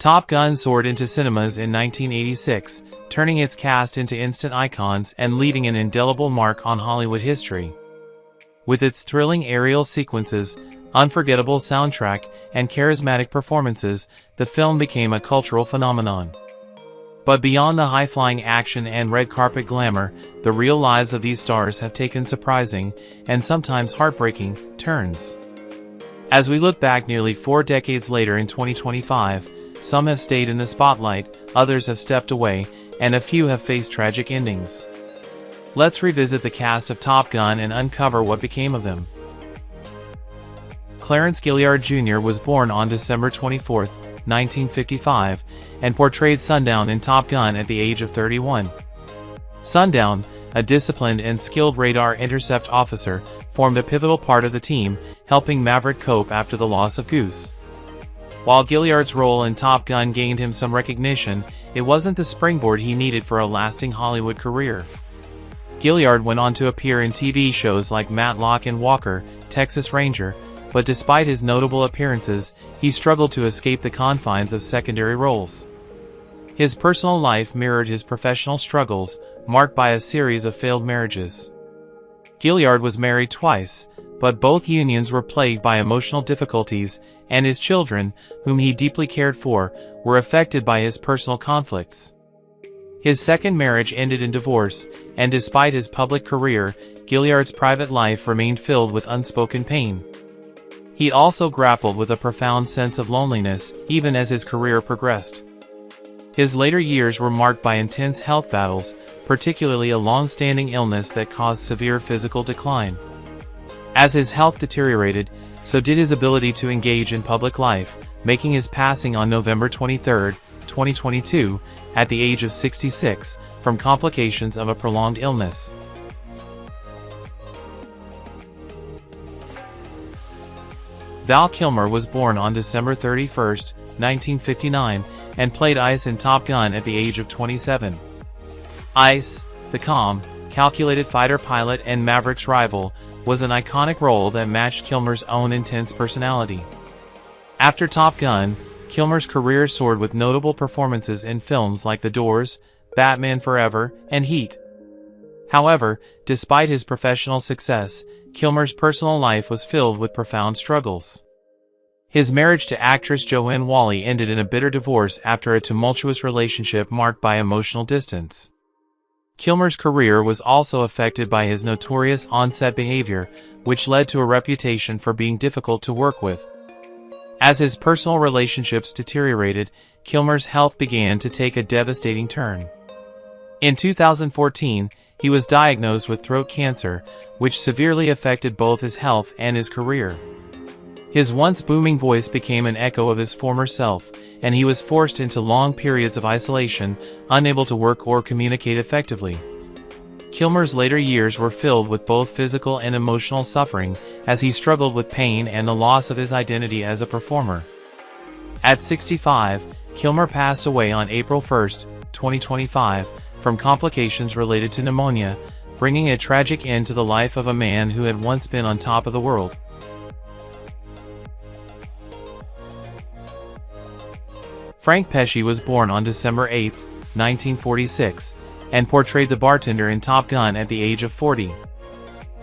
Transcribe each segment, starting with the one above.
Top Gun soared into cinemas in 1986, turning its cast into instant icons and leaving an indelible mark on Hollywood history. With its thrilling aerial sequences, unforgettable soundtrack, and charismatic performances, the film became a cultural phenomenon. But beyond the high-flying action and red carpet glamour, the real lives of these stars have taken surprising, and sometimes heartbreaking, turns. As we look back nearly 4 decades later in 2025, some have stayed in the spotlight, others have stepped away, and a few have faced tragic endings. Let's revisit the cast of Top Gun and uncover what became of them. Clarence Gilyard Jr. was born on December 24, 1955, and portrayed Sundown in Top Gun at the age of 31. Sundown, a disciplined and skilled radar intercept officer, formed a pivotal part of the team, helping Maverick cope after the loss of Goose. While Gilyard's role in Top Gun gained him some recognition, it wasn't the springboard he needed for a lasting Hollywood career. Gilyard went on to appear in TV shows like Matlock and Walker, Texas Ranger, but despite his notable appearances, he struggled to escape the confines of secondary roles. His personal life mirrored his professional struggles, marked by a series of failed marriages. Gilyard was married twice, but both unions were plagued by emotional difficulties, and his children, whom he deeply cared for, were affected by his personal conflicts. His second marriage ended in divorce, and despite his public career, Gilyard's private life remained filled with unspoken pain. He also grappled with a profound sense of loneliness, even as his career progressed. His later years were marked by intense health battles, particularly a long-standing illness that caused severe physical decline. As his health deteriorated, so did his ability to engage in public life, making his passing on November 23, 2022, at the age of 66, from complications of a prolonged illness. Val Kilmer was born on December 31, 1959, and played Ice in Top Gun at the age of 27. Ice, the calm, calculated fighter pilot and Maverick's rival, was an iconic role that matched Kilmer's own intense personality. After Top Gun, Kilmer's career soared with notable performances in films like The Doors, Batman Forever, and Heat. However, despite his professional success, Kilmer's personal life was filled with profound struggles. His marriage to actress Joanne Whalley ended in a bitter divorce after a tumultuous relationship marked by emotional distance. Kilmer's career was also affected by his notorious on-set behavior, which led to a reputation for being difficult to work with. As his personal relationships deteriorated, Kilmer's health began to take a devastating turn. In 2014, he was diagnosed with throat cancer, which severely affected both his health and his career. His once booming voice became an echo of his former self, and he was forced into long periods of isolation, unable to work or communicate effectively. Kilmer's later years were filled with both physical and emotional suffering, as he struggled with pain and the loss of his identity as a performer. At 65, Kilmer passed away on April 1, 2025, from complications related to pneumonia, bringing a tragic end to the life of a man who had once been on top of the world. Frank Pesce was born on December 8, 1946, and portrayed the bartender in Top Gun at the age of 40.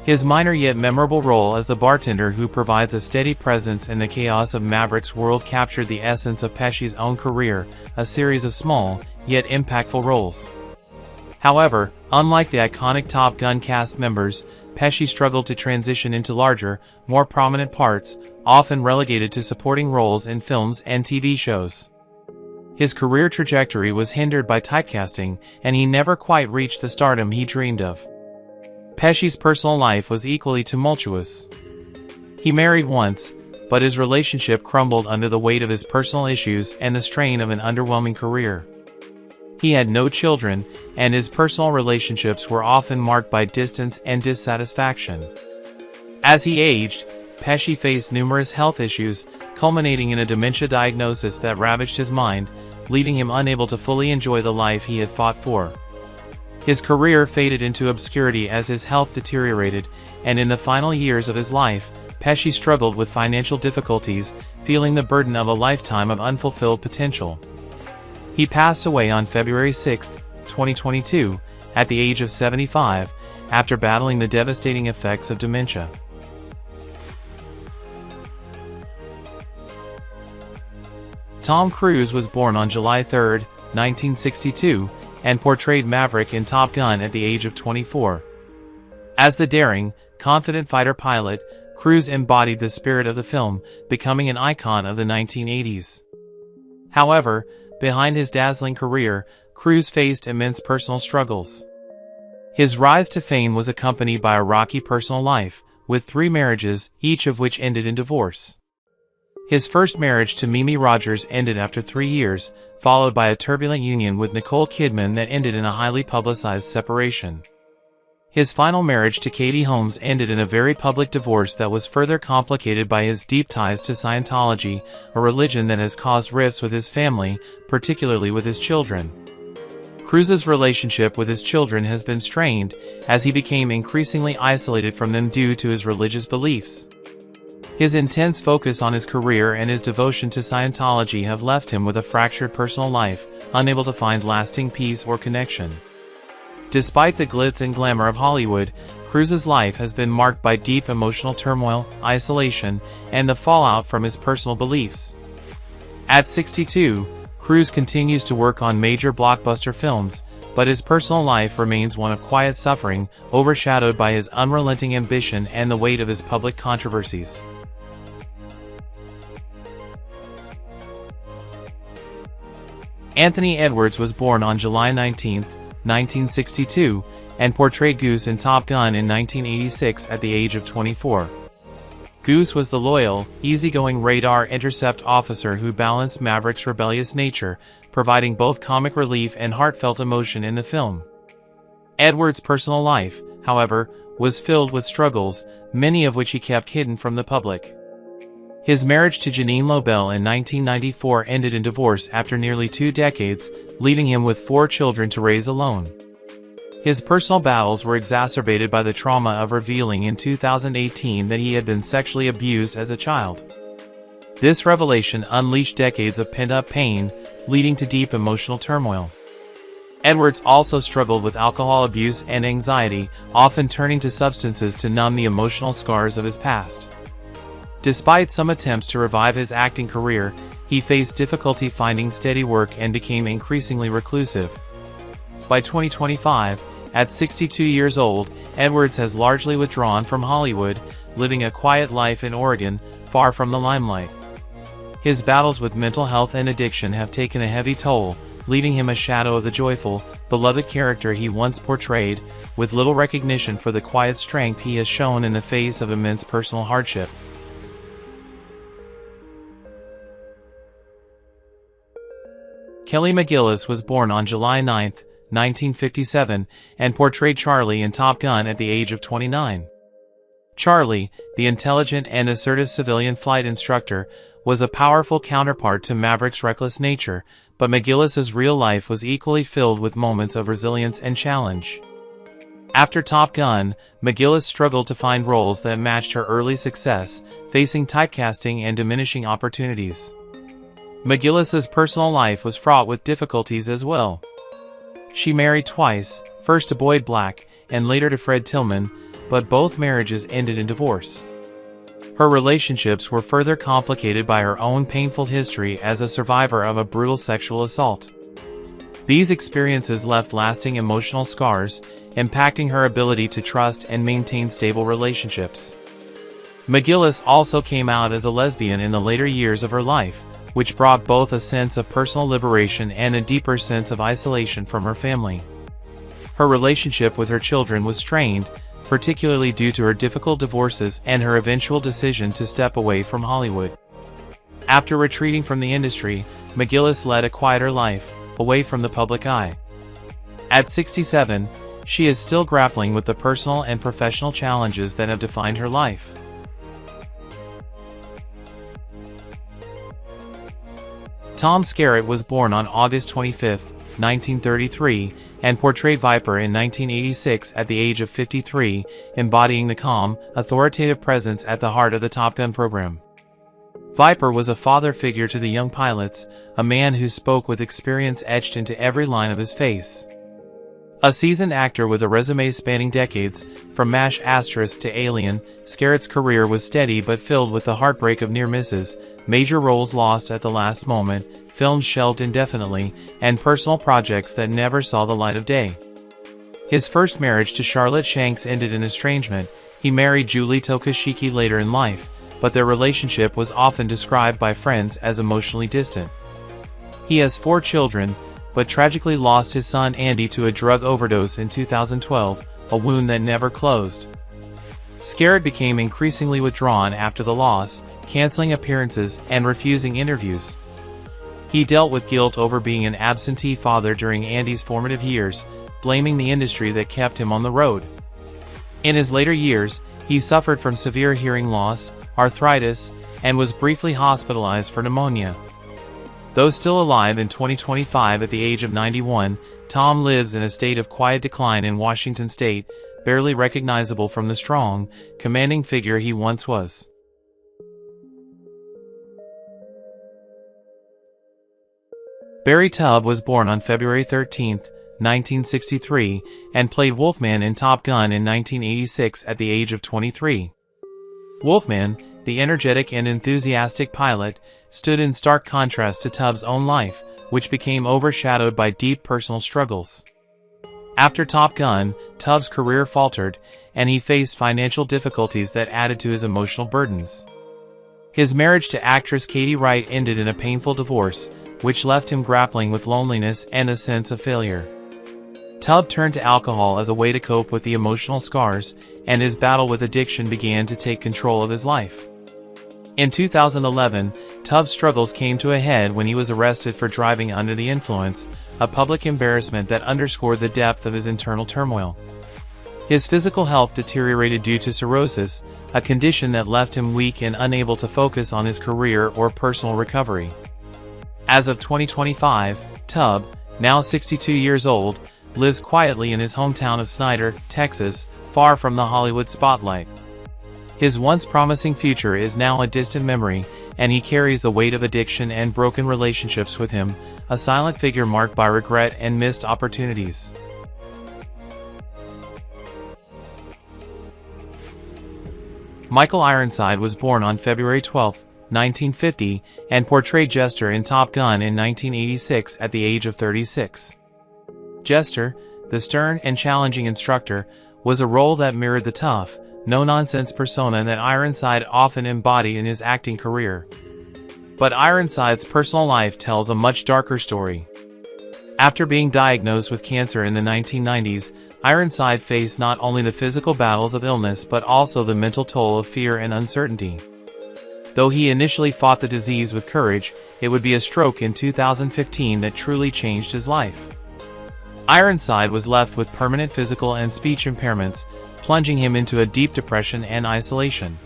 His minor yet memorable role as the bartender who provides a steady presence in the chaos of Maverick's world captured the essence of Pesce's own career, a series of small, yet impactful roles. However, unlike the iconic Top Gun cast members, Pesce struggled to transition into larger, more prominent parts, often relegated to supporting roles in films and TV shows. His career trajectory was hindered by typecasting, and he never quite reached the stardom he dreamed of. Pesce's personal life was equally tumultuous. He married once, but his relationship crumbled under the weight of his personal issues and the strain of an underwhelming career. He had no children, and his personal relationships were often marked by distance and dissatisfaction. As he aged, Pesce faced numerous health issues, culminating in a dementia diagnosis that ravaged his mind, leaving him unable to fully enjoy the life he had fought for. His career faded into obscurity as his health deteriorated, and in the final years of his life, Pesce struggled with financial difficulties, feeling the burden of a lifetime of unfulfilled potential. He passed away on February 6, 2022, at the age of 75, after battling the devastating effects of dementia. Tom Cruise was born on July 3, 1962, and portrayed Maverick in Top Gun at the age of 24. As the daring, confident fighter pilot, Cruise embodied the spirit of the film, becoming an icon of the 1980s. However, behind his dazzling career, Cruise faced immense personal struggles. His rise to fame was accompanied by a rocky personal life, with 3 marriages, each of which ended in divorce. His first marriage to Mimi Rogers ended after 3 years, followed by a turbulent union with Nicole Kidman that ended in a highly publicized separation. His final marriage to Katie Holmes ended in a very public divorce that was further complicated by his deep ties to Scientology, a religion that has caused rifts with his family, particularly with his children. Cruise's relationship with his children has been strained, as he became increasingly isolated from them due to his religious beliefs. His intense focus on his career and his devotion to Scientology have left him with a fractured personal life, unable to find lasting peace or connection. Despite the glitz and glamour of Hollywood, Cruise's life has been marked by deep emotional turmoil, isolation, and the fallout from his personal beliefs. At 62, Cruise continues to work on major blockbuster films, but his personal life remains one of quiet suffering, overshadowed by his unrelenting ambition and the weight of his public controversies. Anthony Edwards was born on July 19, 1962, and portrayed Goose in Top Gun in 1986 at the age of 24. Goose was the loyal, easygoing radar intercept officer who balanced Maverick's rebellious nature, providing both comic relief and heartfelt emotion in the film. Edwards' personal life, however, was filled with struggles, many of which he kept hidden from the public. His marriage to Janine Lobel in 1994 ended in divorce after nearly 2 decades, leaving him with 4 children to raise alone. His personal battles were exacerbated by the trauma of revealing in 2018 that he had been sexually abused as a child. This revelation unleashed decades of pent-up pain, leading to deep emotional turmoil. Edwards also struggled with alcohol abuse and anxiety, often turning to substances to numb the emotional scars of his past. Despite some attempts to revive his acting career, he faced difficulty finding steady work and became increasingly reclusive. By 2025, at 62 years old, Edwards has largely withdrawn from Hollywood, living a quiet life in Oregon, far from the limelight. His battles with mental health and addiction have taken a heavy toll, leaving him a shadow of the joyful, beloved character he once portrayed, with little recognition for the quiet strength he has shown in the face of immense personal hardship. Kelly McGillis was born on July 9, 1957, and portrayed Charlie in Top Gun at the age of 29. Charlie, the intelligent and assertive civilian flight instructor, was a powerful counterpart to Maverick's reckless nature, but McGillis's real life was equally filled with moments of resilience and challenge. After Top Gun, McGillis struggled to find roles that matched her early success, facing typecasting and diminishing opportunities. McGillis's personal life was fraught with difficulties as well. She married twice, first to Boyd Black, and later to Fred Tillman, but both marriages ended in divorce. Her relationships were further complicated by her own painful history as a survivor of a brutal sexual assault. These experiences left lasting emotional scars, impacting her ability to trust and maintain stable relationships. McGillis also came out as a lesbian in the later years of her life, which brought both a sense of personal liberation and a deeper sense of isolation from her family. Her relationship with her children was strained, particularly due to her difficult divorces and her eventual decision to step away from Hollywood. After retreating from the industry, McGillis led a quieter life, away from the public eye. At 67, she is still grappling with the personal and professional challenges that have defined her life. Tom Skerritt was born on August 25, 1933, and portrayed Viper in 1986 at the age of 53, embodying the calm, authoritative presence at the heart of the Top Gun program. Viper was a father figure to the young pilots, a man who spoke with experience etched into every line of his face. A seasoned actor with a resume spanning decades, from MASH * to Alien, Skerritt's career was steady but filled with the heartbreak of near misses, major roles lost at the last moment, films shelved indefinitely, and personal projects that never saw the light of day. His first marriage to Charlotte Shanks ended in estrangement. He married Julie Tokashiki later in life, but their relationship was often described by friends as emotionally distant. He has 4 children, but tragically lost his son Andy to a drug overdose in 2012, a wound that never closed. Skerritt became increasingly withdrawn after the loss, canceling appearances and refusing interviews. He dealt with guilt over being an absentee father during Andy's formative years, blaming the industry that kept him on the road. In his later years, he suffered from severe hearing loss, arthritis, and was briefly hospitalized for pneumonia. Though still alive in 2025 at the age of 91, Tom lives in a state of quiet decline in Washington state, barely recognizable from the strong, commanding figure he once was. Barry Tubb was born on February 13, 1963, and played Wolfman in Top Gun in 1986 at the age of 23. Wolfman, the energetic and enthusiastic pilot, stood in stark contrast to Tubb's own life, which became overshadowed by deep personal struggles. After Top Gun, Tubb's career faltered, and he faced financial difficulties that added to his emotional burdens. His marriage to actress Katie Wright ended in a painful divorce, which left him grappling with loneliness and a sense of failure. Tubb turned to alcohol as a way to cope with the emotional scars, and his battle with addiction began to take control of his life. In 2011, Tubb's struggles came to a head when he was arrested for driving under the influence, a public embarrassment that underscored the depth of his internal turmoil. His physical health deteriorated due to cirrhosis, a condition that left him weak and unable to focus on his career or personal recovery. As of 2025, Tubb, now 62 years old, lives quietly in his hometown of Snyder, Texas, far from the Hollywood spotlight. His once promising future is now a distant memory, and he carries the weight of addiction and broken relationships with him, a silent figure marked by regret and missed opportunities. Michael Ironside was born on February 12, 1950, and portrayed Jester in Top Gun in 1986 at the age of 36. Jester, the stern and challenging instructor, was a role that mirrored the tough, no-nonsense persona that Ironside often embodied in his acting career. But Ironside's personal life tells a much darker story. After being diagnosed with cancer in the 1990s, Ironside faced not only the physical battles of illness but also the mental toll of fear and uncertainty. Though he initially fought the disease with courage, it would be a stroke in 2015 that truly changed his life. Ironside was left with permanent physical and speech impairments, plunging him into a deep depression and isolation.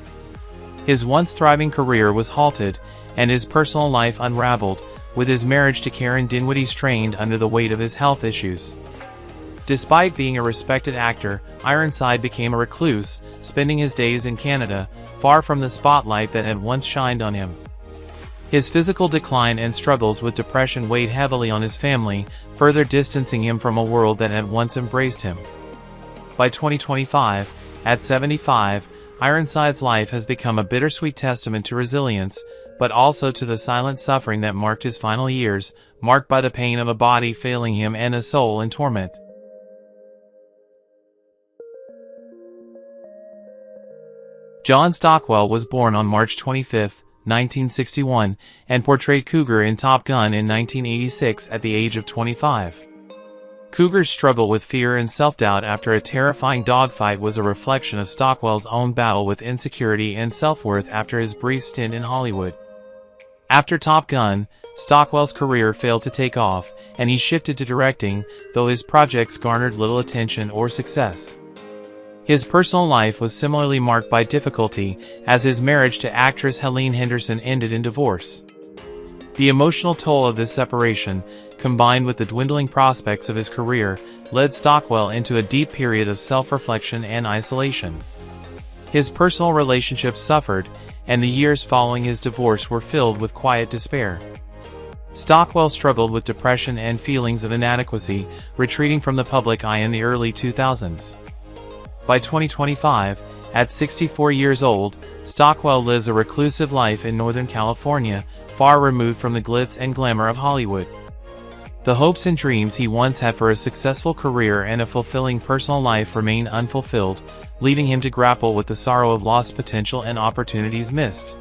His once thriving career was halted, and his personal life unraveled, with his marriage to Karen Dinwiddie strained under the weight of his health issues. Despite being a respected actor, Ironside became a recluse, spending his days in Canada, far from the spotlight that had once shined on him. His physical decline and struggles with depression weighed heavily on his family, further distancing him from a world that had once embraced him. By 2025, at 75, Ironside's life has become a bittersweet testament to resilience, but also to the silent suffering that marked his final years, marked by the pain of a body failing him and a soul in torment. John Stockwell was born on March 25, 1961, and portrayed Cougar in Top Gun in 1986 at the age of 25. Cougar's struggle with fear and self-doubt after a terrifying dogfight was a reflection of Stockwell's own battle with insecurity and self-worth after his brief stint in Hollywood. After Top Gun, Stockwell's career failed to take off, and he shifted to directing, though his projects garnered little attention or success. His personal life was similarly marked by difficulty, as his marriage to actress Helene Henderson ended in divorce. The emotional toll of this separation, combined with the dwindling prospects of his career, led Stockwell into a deep period of self-reflection and isolation. His personal relationships suffered, and the years following his divorce were filled with quiet despair. Stockwell struggled with depression and feelings of inadequacy, retreating from the public eye in the early 2000s. By 2025, at 64 years old, Stockwell lives a reclusive life in Northern California, far removed from the glitz and glamour of Hollywood. The hopes and dreams he once had for a successful career and a fulfilling personal life remain unfulfilled, leading him to grapple with the sorrow of lost potential and opportunities missed.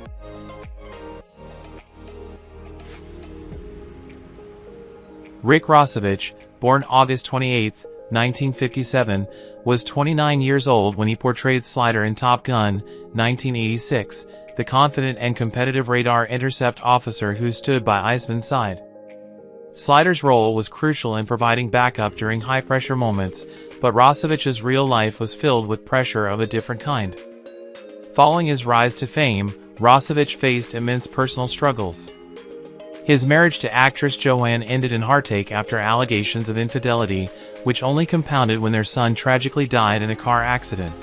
Rick Rossovich, born August 28, 1957, was 29 years old when he portrayed Slider in Top Gun, 1986, the confident and competitive radar intercept officer who stood by Iceman's side. Slider's role was crucial in providing backup during high-pressure moments, but Rossovich's real life was filled with pressure of a different kind. Following his rise to fame, Rossovich faced immense personal struggles. His marriage to actress Joanne ended in heartache after allegations of infidelity, which only compounded when their son tragically died in a car accident.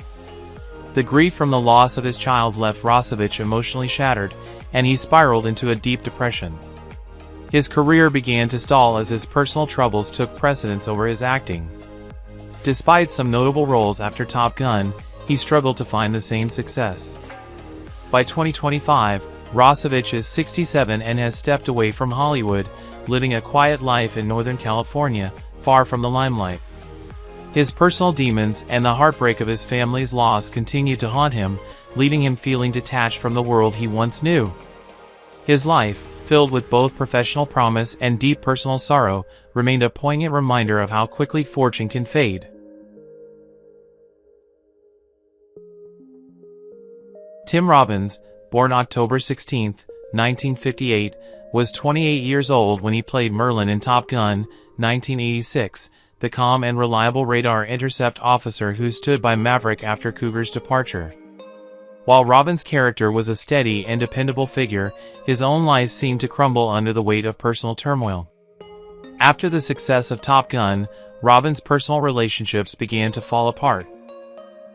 The grief from the loss of his child left Rossovich emotionally shattered, and he spiraled into a deep depression. His career began to stall as his personal troubles took precedence over his acting. Despite some notable roles after Top Gun, he struggled to find the same success. By 2025, Rossovich is 67 and has stepped away from Hollywood, living a quiet life in Northern California, far from the limelight. His personal demons and the heartbreak of his family's loss continue to haunt him, leaving him feeling detached from the world he once knew. His life, filled with both professional promise and deep personal sorrow, remained a poignant reminder of how quickly fortune can fade. Tim Robbins, born October 16, 1958, was 28 years old when he played Merlin in Top Gun, 1986, the calm and reliable radar intercept officer who stood by Maverick after Cougar's departure. While Robbins' character was a steady and dependable figure, his own life seemed to crumble under the weight of personal turmoil. After the success of Top Gun, Robbins' personal relationships began to fall apart.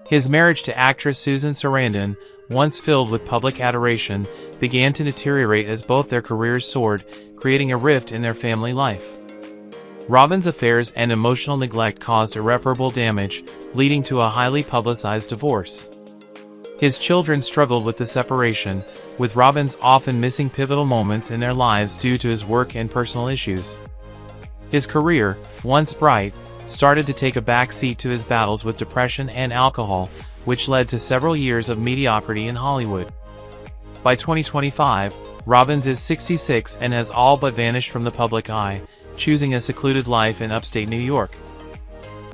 His marriage to actress Susan Sarandon, once filled with public adoration, began to deteriorate as both their careers soared, creating a rift in their family life. Robbins' affairs and emotional neglect caused irreparable damage, leading to a highly publicized divorce. His children struggled with the separation, with Robbins often missing pivotal moments in their lives due to his work and personal issues. His career, once bright, started to take a back seat to his battles with depression and alcohol, which led to several years of mediocrity in Hollywood. By 2025, Robbins is 66 and has all but vanished from the public eye, choosing a secluded life in upstate New York.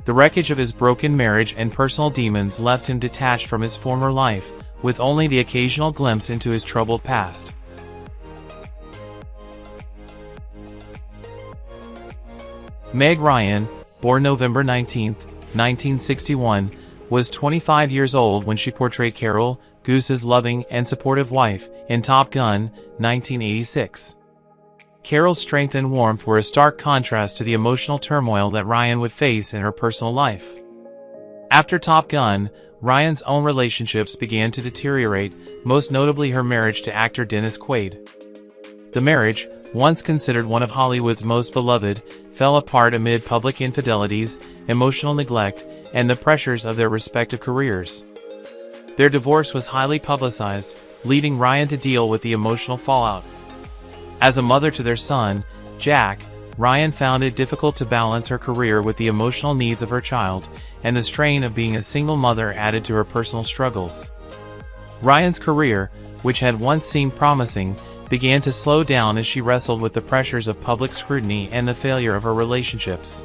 The wreckage of his broken marriage and personal demons left him detached from his former life, with only the occasional glimpse into his troubled past. Meg Ryan, born November 19, 1961, was 25 years old when she portrayed Carol, Goose's loving and supportive wife, in Top Gun, 1986. Carol's strength and warmth were a stark contrast to the emotional turmoil that Ryan would face in her personal life. After Top Gun, Ryan's own relationships began to deteriorate, most notably her marriage to actor Dennis Quaid. The marriage, once considered one of Hollywood's most beloved, fell apart amid public infidelities, emotional neglect, and the pressures of their respective careers. Their divorce was highly publicized, leaving Ryan to deal with the emotional fallout. As a mother to their son, Jack, Ryan found it difficult to balance her career with the emotional needs of her child, and the strain of being a single mother added to her personal struggles. Ryan's career, which had once seemed promising, began to slow down as she wrestled with the pressures of public scrutiny and the failure of her relationships.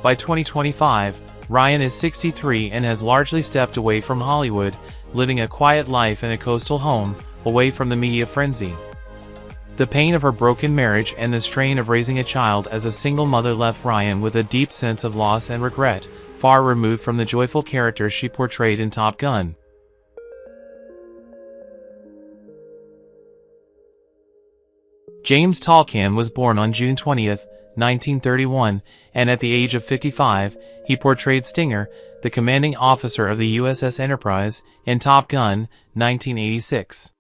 By 2025, Ryan is 63 and has largely stepped away from Hollywood, living a quiet life in a coastal home, away from the media frenzy. The pain of her broken marriage and the strain of raising a child as a single mother left Ryan with a deep sense of loss and regret, far removed from the joyful character she portrayed in Top Gun. James Tolkan was born on June 20, 1931, and at the age of 55, he portrayed Stinger, the commanding officer of the USS Enterprise, in Top Gun, 1986.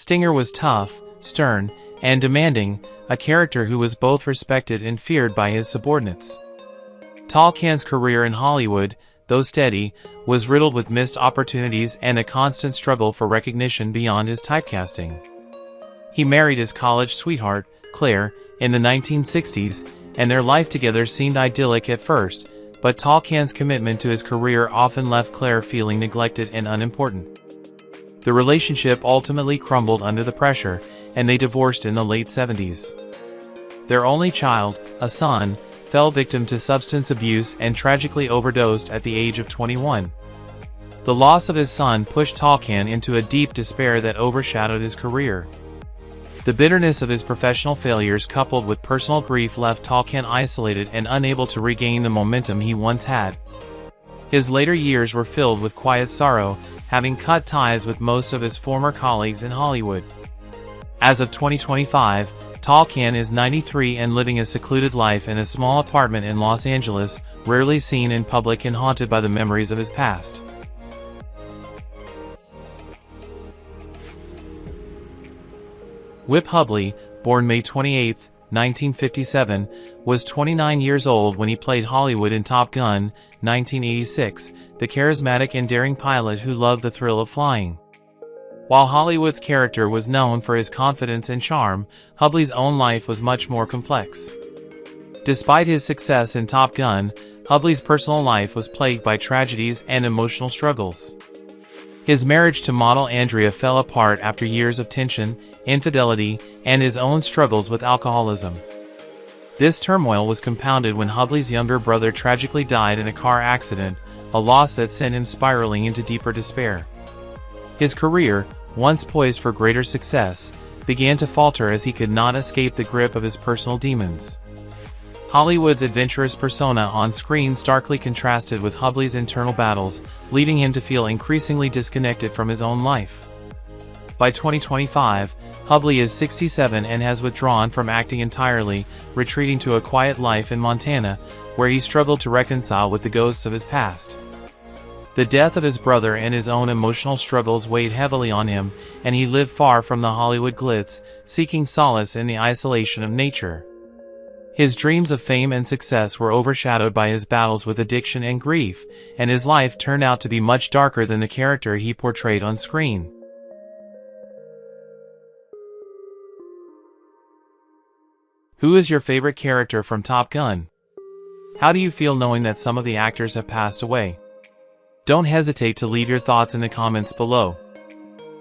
Stinger was tough, stern, and demanding, a character who was both respected and feared by his subordinates. Tolkan's career in Hollywood, though steady, was riddled with missed opportunities and a constant struggle for recognition beyond his typecasting. He married his college sweetheart, Claire, in the 1960s, and their life together seemed idyllic at first, but Tolkan's commitment to his career often left Claire feeling neglected and unimportant. The relationship ultimately crumbled under the pressure, and they divorced in the late 70s. Their only child, a son, fell victim to substance abuse and tragically overdosed at the age of 21. The loss of his son pushed Tolkan into a deep despair that overshadowed his career. The bitterness of his professional failures coupled with personal grief left Tolkan isolated and unable to regain the momentum he once had. His later years were filled with quiet sorrow, having cut ties with most of his former colleagues in Hollywood. As of 2025, Tolkan is 93 and living a secluded life in a small apartment in Los Angeles, rarely seen in public and haunted by the memories of his past. Whip Hubley, born May 28, 1957, was 29 years old when he played Hollywood in Top Gun, 1986, the charismatic and daring pilot who loved the thrill of flying. While Hollywood's character was known for his confidence and charm, Hubley's own life was much more complex. Despite his success in Top Gun, Hubley's personal life was plagued by tragedies and emotional struggles. His marriage to model Andrea fell apart after years of tension, infidelity, and his own struggles with alcoholism. This turmoil was compounded when Hubley's younger brother tragically died in a car accident, a loss that sent him spiraling into deeper despair. His career, once poised for greater success, began to falter as he could not escape the grip of his personal demons. Hollywood's adventurous persona on screen starkly contrasted with Hubley's internal battles, leading him to feel increasingly disconnected from his own life. By 2025, Hubley is 67 and has withdrawn from acting entirely, retreating to a quiet life in Montana, where he struggled to reconcile with the ghosts of his past. The death of his brother and his own emotional struggles weighed heavily on him, and he lived far from the Hollywood glitz, seeking solace in the isolation of nature. His dreams of fame and success were overshadowed by his battles with addiction and grief, and his life turned out to be much darker than the character he portrayed on screen. Who is your favorite character from Top Gun? How do you feel knowing that some of the actors have passed away? Don't hesitate to leave your thoughts in the comments below.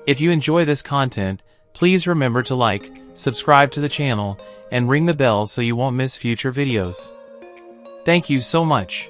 If you enjoy this content, please remember to like, subscribe to the channel, and ring the bell so you won't miss future videos. Thank you so much.